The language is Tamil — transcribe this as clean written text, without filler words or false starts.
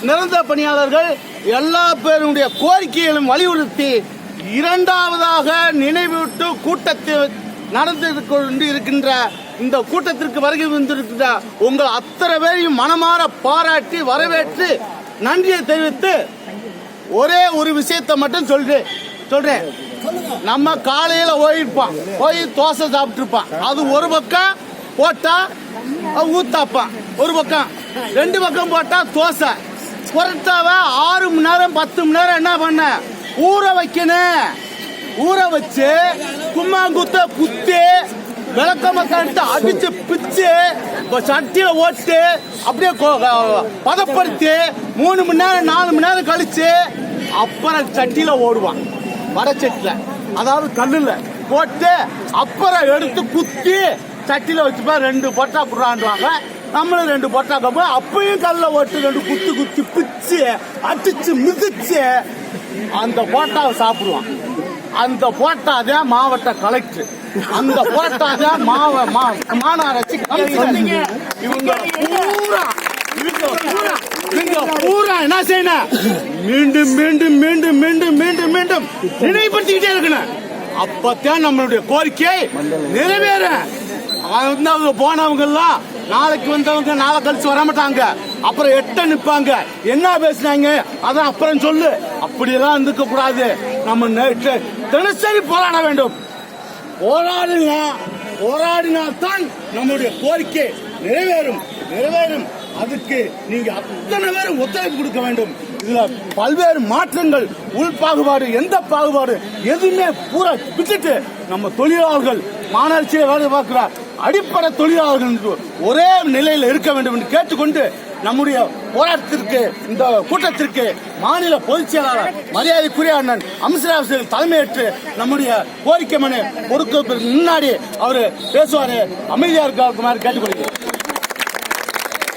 நிரந்தர பணியாளர்கள் எல்லா பேருடைய கோரிக்கைகளும் வலியுறுத்தி இரண்டாவதாக நினைவூட்டு கூட்டத்தில் நடந்து கொண்டு இருக்கின்ற இந்த கூட்டத்திற்கு வருகை வந்திருக்கின்ற உங்கள் அத்தனை பேரையும் மனமாற பாராட்டி வரவேற்று நன்றியை தெரிவித்து ஒரே ஒரு விஷயத்தை மட்டும் சொல்றேன். நம்ம காலையில போய் தோசை சாப்பிட்டு இருப்பான். அது ஒரு பக்கம் போட்டா ஊத்தாப்பான், ஒரு பக்கம் 2 பக்கம் போட்டா தோசை. புரட்டாவ 6 மணி நேரம் 10 மணி நேரம் என்ன பண்ண ஊற வைக்கணும். ஊற வச்சு கும்மாங்குத்த குத்தி விளக்கமத்தாட்டு அடிச்சு பிச்சு சட்டியில ஓட்டு அப்படியே பதப்படுத்தி 3 மணி நேரம் 4 மணி நேரம் கழிச்சு அப்புறம் சட்டியில ஓடுவான். வடச்சட்டில, அதாவது கல்லுல போட்டு அப்புறம் எடுத்து குத்தி சட்டியில வச்சுப்பா 2 பொட்டா குடுறாண்டுவாங்க. நம்மளும் 2 பொட்டா கப்பு அப்பயும் கல்ல ஓட்டு 2 குத்தி பிச்சு அடிச்சு மிதிச்சு அந்த போட்டாவை சாப்பிடுவான். அந்த போட்டாதான் மாவட்ட கலெக்டர், அந்த போட்டாதான் மாநகராட்சி கலெக்டர். இவங்க பூரா என்ன செய்யணும், மீண்டும் மீண்டும் மீண்டும் மீண்டும் மீண்டும் மீண்டும் நினைவுபடுத்திக்கிட்டே இருக்கணும். அப்பத்தான் நம்மளுடைய கோரிக்கை நிறைவேறும். போனவங்க எல்லாம் நாளைக்கு வந்தவங்க நாளை கழிச்சு வர மாட்டாங்க. அப்புறம் 8 நிப்பாங்க. என்ன பேசினாங்க அதான் அப்புறம் சொல்லு. அப்படியெல்லாம் இருக்க கூடாது. நம்ம தினசரி போராட வேண்டும். போராடினால்தான் நம்முடைய கோரிக்கை நிறைவேறும். அதுக்கு நீங்க அத்தனை பேரும் ஒத்துழைப்பு கொடுக்க வேண்டும். இதுல பல்வேறு மாற்றங்கள், உள் பாகுபாடு, எந்த பாகுபாடு எதுவுமே பூரா விட்டுட்டு நம்ம தொழிலாளர்கள் மாநகராட்சியை வேலை பார்க்கிற அடிப்படை தொழிலாளர்கள் ஒரே நிலையில் இருக்க வேண்டும் என்று கேட்டுக்கொண்டு நம்முடைய போராட்டத்திற்கு, இந்த கூட்டத்திற்கு மாநில பொதுச் செயலாளர் மரியாதைக்குரிய அண்ணன் அம்சராஜ் தலைமையேற்று நம்முடைய கோரிக்கை மனு கொடுக்க முன்னாடி அவரு பேசுவாரு. அமைதியா இருக்க கேட்டுக்கொள்கிறேன்.